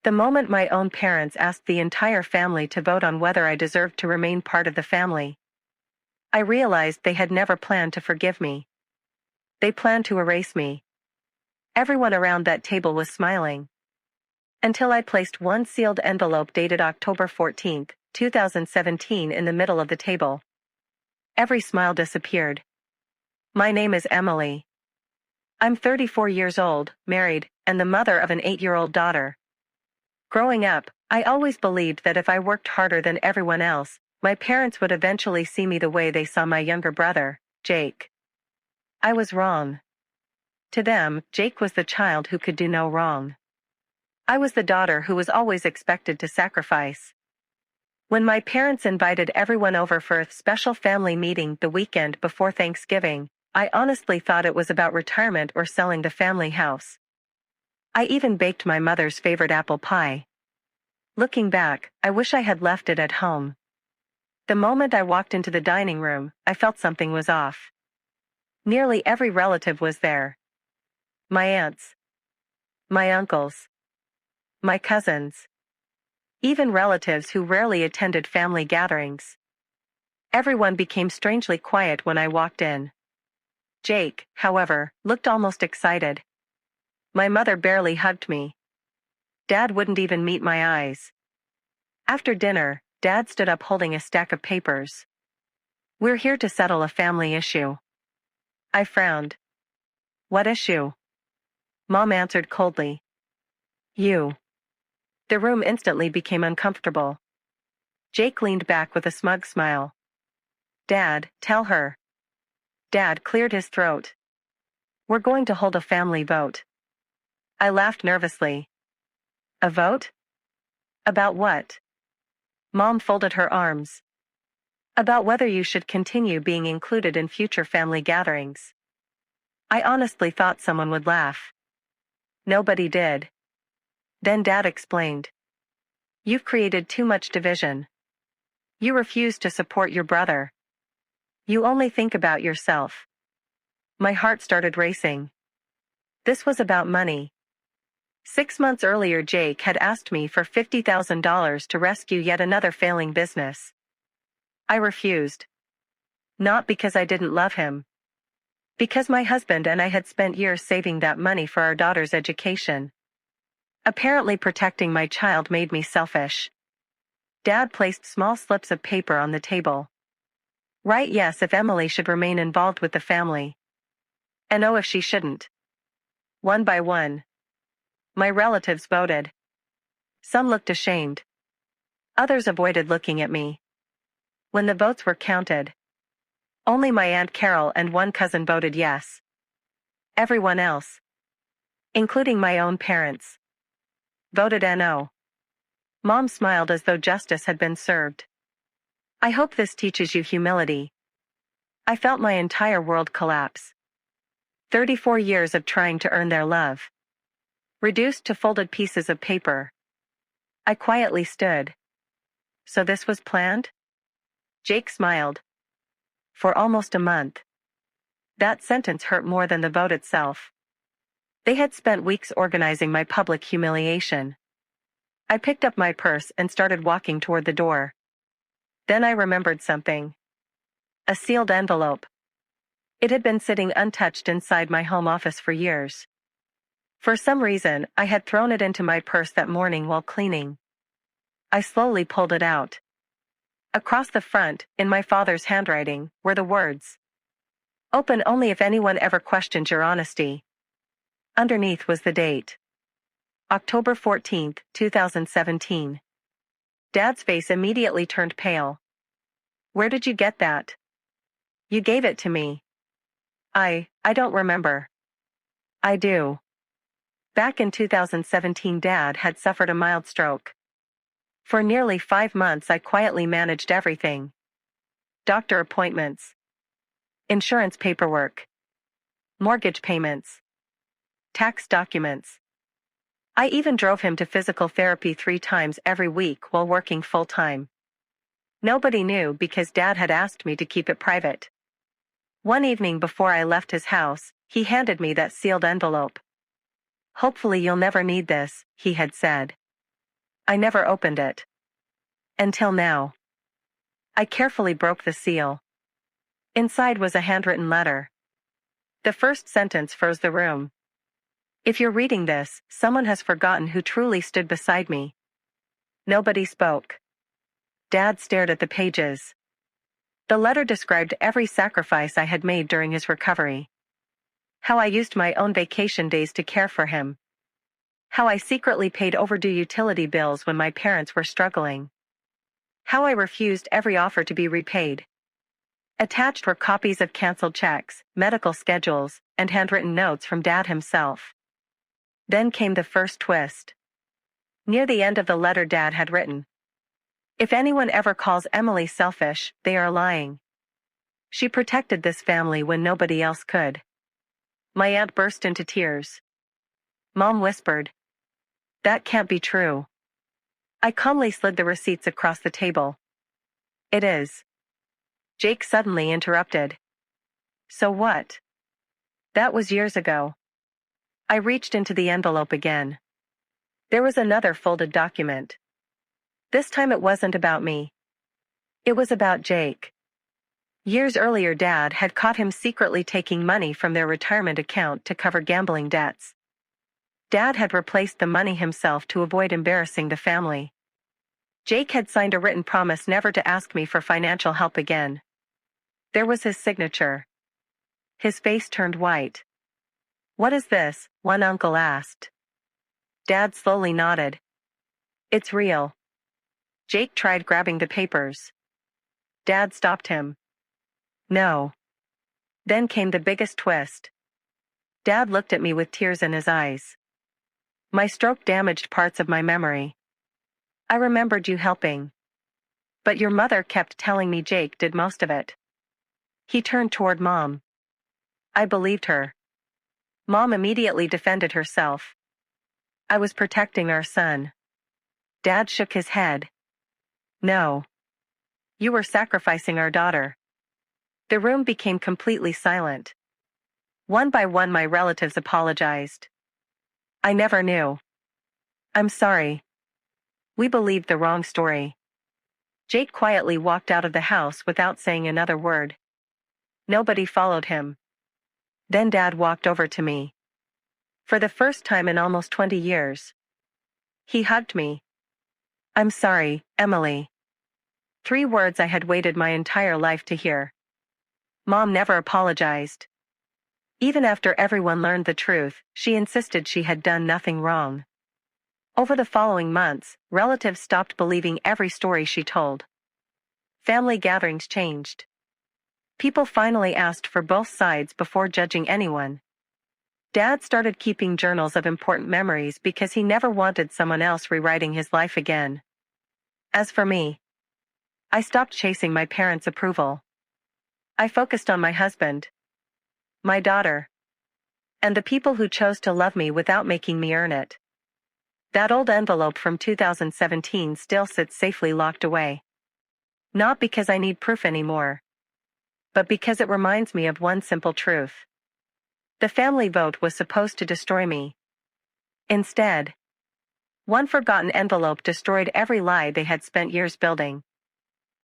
The moment my own parents asked the entire family to vote on whether I deserved to remain part of the family, I realized they had never planned to forgive me. They planned to erase me. Everyone around that table was smiling. Until I placed one sealed envelope dated October 14, 2017 in the middle of the table. Every smile disappeared. My name is Emily. I'm 34 years old, married, and the mother of an 8-year-old daughter. Growing up, I always believed that if I worked harder than everyone else, my parents would eventually see me the way they saw my younger brother, Jake. I was wrong. To them, Jake was the child who could do no wrong. I was the daughter who was always expected to sacrifice. When my parents invited everyone over for a special family meeting the weekend before Thanksgiving, I honestly thought it was about retirement or selling the family house. I even baked my mother's favorite apple pie. Looking back, I wish I had left it at home. The moment I walked into the dining room, I felt something was off. Nearly every relative was there. My aunts. My uncles. My cousins. Even relatives who rarely attended family gatherings. Everyone became strangely quiet when I walked in. Jake, however, looked almost excited. My mother barely hugged me. Dad wouldn't even meet my eyes. After dinner, Dad stood up holding a stack of papers. "We're here to settle a family issue." I frowned. "What issue?" Mom answered coldly. "You." The room instantly became uncomfortable. Jake leaned back with a smug smile. "Dad, tell her." Dad cleared his throat. "We're going to hold a family vote." I laughed nervously. "A vote? About what?" Mom folded her arms. "About whether you should continue being included in future family gatherings." I honestly thought someone would laugh. Nobody did. Then Dad explained. "You've created too much division. You refuse to support your brother. You only think about yourself." My heart started racing. This was about money. 6 months earlier, Jake had asked me for $50,000 to rescue yet another failing business. I refused. Not because I didn't love him. Because my husband and I had spent years saving that money for our daughter's education. Apparently protecting my child made me selfish. Dad placed small slips of paper on the table. Write yes if Emily should remain involved with the family. And no if she shouldn't. One by one. My relatives voted. Some looked ashamed. Others avoided looking at me. When the votes were counted, only my Aunt Carol and one cousin voted yes. Everyone else, including my own parents, voted no. Mom smiled as though justice had been served. "I hope this teaches you humility." I felt my entire world collapse. 34 years of trying to earn their love. Reduced to folded pieces of paper. I quietly stood. So this was planned? Jake smiled. For almost a month. That sentence hurt more than the vote itself. They had spent weeks organizing my public humiliation. I picked up my purse and started walking toward the door. Then I remembered something. A sealed envelope. It had been sitting untouched inside my home office for years. For some reason, I had thrown it into my purse that morning while cleaning. I slowly pulled it out. Across the front, in my father's handwriting, were the words, "Open only if anyone ever questions your honesty." Underneath was the date. October 14, 2017. Dad's face immediately turned pale. "Where did you get that?" "You gave it to me." I don't remember." "I do." Back in 2017, Dad had suffered a mild stroke. For nearly 5 months I quietly managed everything. Doctor appointments. Insurance paperwork. Mortgage payments. Tax documents. I even drove him to physical therapy 3 times every week while working full-time. Nobody knew because Dad had asked me to keep it private. One evening before I left his house, he handed me that sealed envelope. "Hopefully you'll never need this," he had said. I never opened it. Until now. I carefully broke the seal. Inside was a handwritten letter. The first sentence froze the room. If you're reading this, someone has forgotten who truly stood beside me. Nobody spoke. Dad stared at the pages. The letter described every sacrifice I had made during his recovery. How I used my own vacation days to care for him. How I secretly paid overdue utility bills when my parents were struggling. How I refused every offer to be repaid. Attached were copies of canceled checks, medical schedules, and handwritten notes from Dad himself. Then came the first twist. Near the end of the letter Dad had written, "If anyone ever calls Emily selfish, they are lying. She protected this family when nobody else could." My aunt burst into tears. Mom whispered, "That can't be true." I calmly slid the receipts across the table. "It is." Jake suddenly interrupted. "So what?" "That was years ago." I reached into the envelope again. There was another folded document. This time it wasn't about me. It was about Jake. Years earlier Dad had caught him secretly taking money from their retirement account to cover gambling debts. Dad had replaced the money himself to avoid embarrassing the family. Jake had signed a written promise never to ask me for financial help again. There was his signature. His face turned white. "What is this?" one uncle asked. Dad slowly nodded. "It's real." Jake tried grabbing the papers. Dad stopped him. "No." Then came the biggest twist. Dad looked at me with tears in his eyes. "My stroke damaged parts of my memory. I remembered you helping. But your mother kept telling me Jake did most of it." He turned toward Mom. I believed her. Mom immediately defended herself. "I was protecting our son." Dad shook his head. "No. You were sacrificing our daughter." The room became completely silent. One by one my relatives apologized. "I never knew." "I'm sorry. We believed the wrong story." Jake quietly walked out of the house without saying another word. Nobody followed him. Then Dad walked over to me. For the first time in almost 20 years. He hugged me. "I'm sorry, Emily." 3 words I had waited my entire life to hear. Mom never apologized. Even after everyone learned the truth, she insisted she had done nothing wrong. Over the following months, relatives stopped believing every story she told. Family gatherings changed. People finally asked for both sides before judging anyone. Dad started keeping journals of important memories because he never wanted someone else rewriting his life again. As for me, I stopped chasing my parents' approval. I focused on my husband, my daughter, and the people who chose to love me without making me earn it. That old envelope from 2017 still sits safely locked away. Not because I need proof anymore, but because it reminds me of one simple truth. The family vote was supposed to destroy me. Instead, one forgotten envelope destroyed every lie they had spent years building.